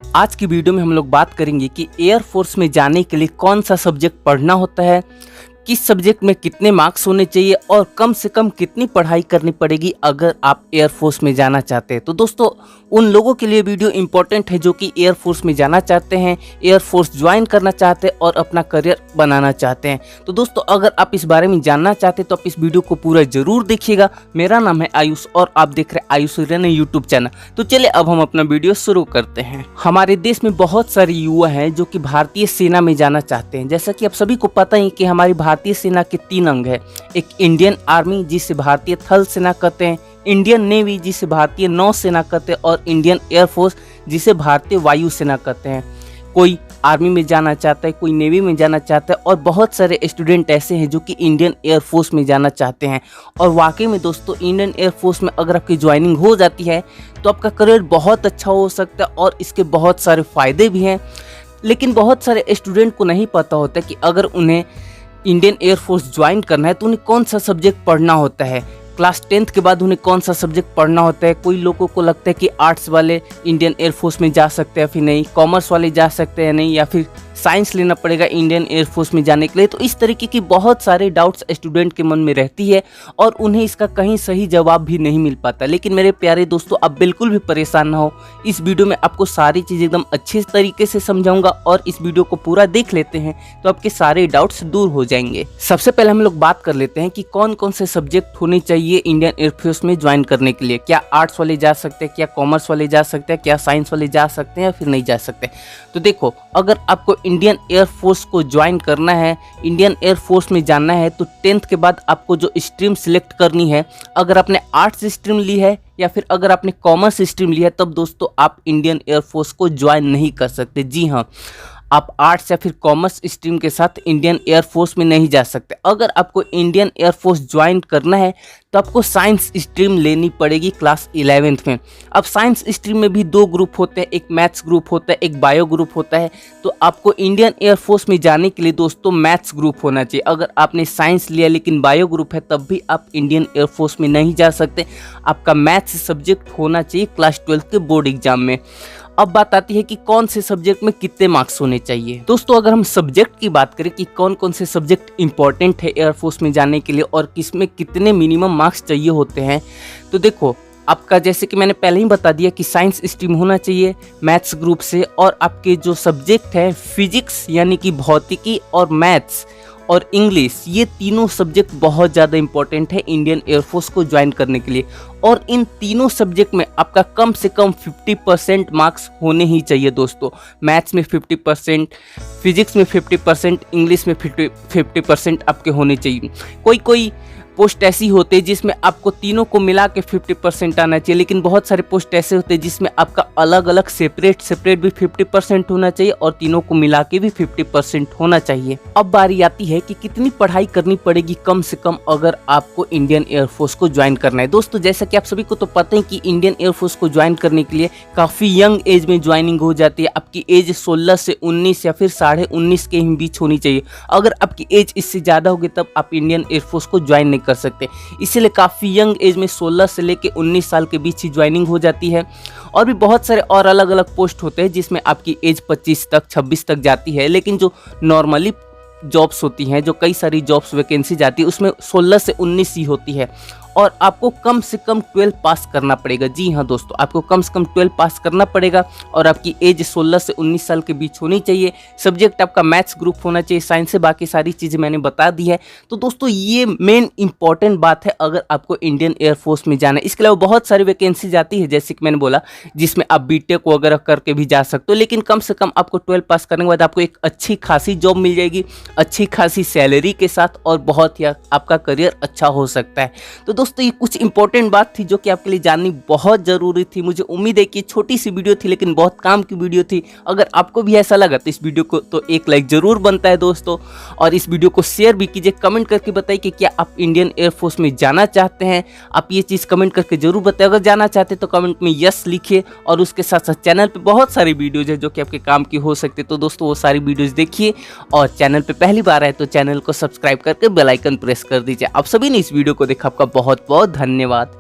आज की वीडियो में हम लोग बात करेंगे कि एयरफोर्स में जाने के लिए कौन सा सब्जेक्ट पढ़ना होता है, किस सब्जेक्ट में कितने मार्क्स होने चाहिए और कम से कम कितनी पढ़ाई करनी पड़ेगी अगर आप एयरफोर्स में जाना चाहते हैं। तो दोस्तों उन लोगों के लिए वीडियो इंपॉर्टेंट है जो कि एयरफोर्स में जाना चाहते हैं, एयरफोर्स ज्वाइन करना चाहते हैं और अपना करियर बनाना चाहते हैं। तो दोस्तों अगर आप इस बारे में जानना चाहते हैं तो आप इस वीडियो को पूरा जरूर देखिएगा। मेरा नाम है आयुष और आप देख रहे हैं आयुष हिरन यूट्यूब चैनल। तो चलिए अब हम अपना वीडियो शुरू करते हैं। हमारे देश में बहुत सारे युवा हैं जो कि भारतीय सेना में जाना चाहते हैं। जैसा कि आप सभी को पता ही कि हमारी भारतीय सेना के 3 अंग है। एक इंडियन आर्मी जिसे भारतीय थल सेना कहते हैं, इंडियन नेवी जिसे भारतीय नौसेना कहते हैं और इंडियन एयरफोर्स जिसे भारतीय वायुसेना कहते हैं। कोई आर्मी में जाना चाहता है, कोई नेवी में जाना चाहता है और बहुत सारे स्टूडेंट ऐसे हैं जो कि इंडियन एयरफोर्स में जाना चाहते हैं। और वाकई में दोस्तों इंडियन एयरफोर्स में अगर आपकी ज्वाइनिंग हो जाती है तो आपका करियर बहुत अच्छा हो सकता है और इसके बहुत सारे फ़ायदे भी हैं। लेकिन बहुत सारे स्टूडेंट को नहीं पता होता कि अगर उन्हें इंडियन एयरफोर्स ज्वाइन करना है तो उन्हें कौन सा सब्जेक्ट पढ़ना होता है, क्लास 10th के बाद उन्हें कौन सा सब्जेक्ट पढ़ना होता है। कोई लोगों को लगता है कि आर्ट्स वाले इंडियन एयरफोर्स में जा सकते हैं फिर नहीं, कॉमर्स वाले जा सकते हैं नहीं, या फिर साइंस लेना पड़ेगा इंडियन एयरफोर्स में जाने के लिए। तो इस तरीके की बहुत सारे डाउट्स स्टूडेंट के मन में रहती है और उन्हें इसका कहीं सही जवाब भी नहीं मिल पाता। लेकिन मेरे प्यारे दोस्तों आप बिल्कुल भी परेशान ना हो, इस वीडियो में आपको सारी चीज़ एकदम अच्छे तरीके से समझाऊंगा और इस वीडियो को पूरा देख लेते हैं तो आपके सारे डाउट्स दूर हो जाएंगे। सबसे पहले हम लोग बात कर लेते हैं कि कौन कौन से सब्जेक्ट होने चाहिए इंडियन एयरफोर्स में ज्वाइन करने के लिए। क्या आर्ट्स वाले जा सकते हैं, क्या कॉमर्स वाले जा सकते हैं, क्या साइंस वाले जा सकते हैं या फिर नहीं जा सकते। तो देखो अगर आपको इंडियन एयरफोर्स को ज्वाइन करना है, इंडियन एयरफोर्स में जाना है तो 10th के बाद आपको जो स्ट्रीम सिलेक्ट करनी है, अगर आपने आर्ट्स स्ट्रीम ली है या फिर अगर आपने कॉमर्स स्ट्रीम ली है तब दोस्तों आप इंडियन एयरफोर्स को ज्वाइन नहीं कर सकते। जी हाँ, आप आर्ट्स या फिर कॉमर्स स्ट्रीम के साथ इंडियन एयरफोर्स में नहीं जा सकते। अगर आपको इंडियन एयरफोर्स ज्वाइन करना है तो आपको साइंस स्ट्रीम लेनी पड़ेगी क्लास 11th में। अब साइंस स्ट्रीम में भी 2 ग्रुप होते हैं, एक मैथ्स ग्रुप होता है, एक बायो ग्रुप होता है। तो आपको इंडियन एयरफोर्स में जाने के लिए दोस्तों मैथ्स ग्रुप होना चाहिए। अगर आपने साइंस लिया लेकिन बायो ग्रुप है तब भी आप इंडियन एयरफोर्स में नहीं जा सकते। आपका मैथ्स सब्जेक्ट होना चाहिए क्लास 12th के बोर्ड एग्जाम में। अब बात आती है कि कौन से सब्जेक्ट में कितने मार्क्स होने चाहिए। दोस्तों अगर हम सब्जेक्ट की बात करें कि कौन कौन से सब्जेक्ट इंपॉर्टेंट है एयरफोर्स में जाने के लिए और किसमें कितने मिनिमम मार्क्स चाहिए होते हैं, तो देखो आपका जैसे कि मैंने पहले ही बता दिया कि साइंस स्ट्रीम होना चाहिए मैथ्स ग्रुप से, और आपके जो सब्जेक्ट है फिजिक्स यानी कि भौतिकी और मैथ्स और इंग्लिश, ये तीनों सब्जेक्ट बहुत ज़्यादा इंपॉर्टेंट है इंडियन एयरफोर्स को ज्वाइन करने के लिए। और इन तीनों सब्जेक्ट में आपका कम से कम 50% मार्क्स होने ही चाहिए दोस्तों। मैथ्स में 50%, फिजिक्स में 50%, इंग्लिश में 50% आपके होने चाहिए। कोई पोस्ट ऐसी होते हैं जिसमें आपको तीनों को मिला के 50% आना चाहिए, लेकिन बहुत सारे पोस्ट ऐसे होते हैं जिसमें आपका अलग अलग सेपरेट भी 50% होना चाहिए और तीनों को मिला के भी 50% होना चाहिए। अब बारी आती है कि कितनी पढ़ाई करनी पड़ेगी कम से कम अगर आपको इंडियन एयरफोर्स को ज्वाइन करना है। दोस्तों जैसा कि आप सभी को तो पता है कि इंडियन एयरफोर्स को ज्वाइन करने के लिए काफ़ी यंग एज में ज्वाइनिंग हो जाती है। आपकी एज 16 से 19 या फिर 19.5 के बीच होनी चाहिए। अगर आपकी एज इससे ज़्यादा होगी तब आप इंडियन एयरफोर्स को ज्वाइन नहीं कर सकते। इसीलिए काफ़ी यंग एज में 16 से लेके 19 साल के बीच ही ज्वाइनिंग हो जाती है। और भी बहुत सारे और अलग अलग पोस्ट होते हैं जिसमें आपकी एज 25 तक 26 तक जाती है। लेकिन जो नॉर्मली जॉब्स होती हैं, जो कई सारी जॉब्स वैकेंसी जाती है, उसमें 16 से 19 ही होती है और आपको कम से कम 12 पास करना पड़ेगा। जी हाँ दोस्तों, आपको कम से कम 12 पास करना पड़ेगा और आपकी एज 16 से 19 साल के बीच होनी चाहिए। सब्जेक्ट आपका मैथ्स ग्रुप होना चाहिए, साइंस से बाकी सारी चीज़ें मैंने बता दी है। तो दोस्तों ये मेन इंपॉर्टेंट बात है अगर आपको इंडियन एयरफोर्स में जाना है। इसके अलावा बहुत सारी वैकेंसी जाती है जैसे कि मैंने बोला, जिसमें आप बीटेक वगैरह करके भी जा सकते हो, लेकिन कम से कम आपको 12 पास करने के बाद आपको एक अच्छी खासी जॉब मिल जाएगी, अच्छी खासी सैलरी के साथ, और बहुत ही आपका करियर अच्छा हो सकता है। तो दोस्तों ये कुछ इंपॉर्टेंट बात थी जो कि आपके लिए जाननी बहुत ज़रूरी थी। मुझे उम्मीद है कि छोटी सी वीडियो थी लेकिन बहुत काम की वीडियो थी। अगर आपको भी ऐसा लगा तो इस वीडियो को तो एक लाइक ज़रूर बनता है दोस्तों, और इस वीडियो को शेयर भी कीजिए। कमेंट करके बताइए कि क्या आप इंडियन एयरफोर्स में जाना चाहते हैं। आप ये चीज़ कमेंट करके जरूर बताइए। अगर जाना चाहते तो कमेंट में यस लिखिए, और उसके साथ साथ चैनल पर बहुत सारी वीडियोज़ है जो कि आपके काम की हो सकती है। तो दोस्तों वो सारी वीडियोज़ देखिए, और चैनल पर पहली बार आए तो चैनल को सब्सक्राइब करके बेल आइकन प्रेस कर दीजिए। आप सभी ने इस वीडियो को देखा, आपका बहुत बहुत धन्यवाद।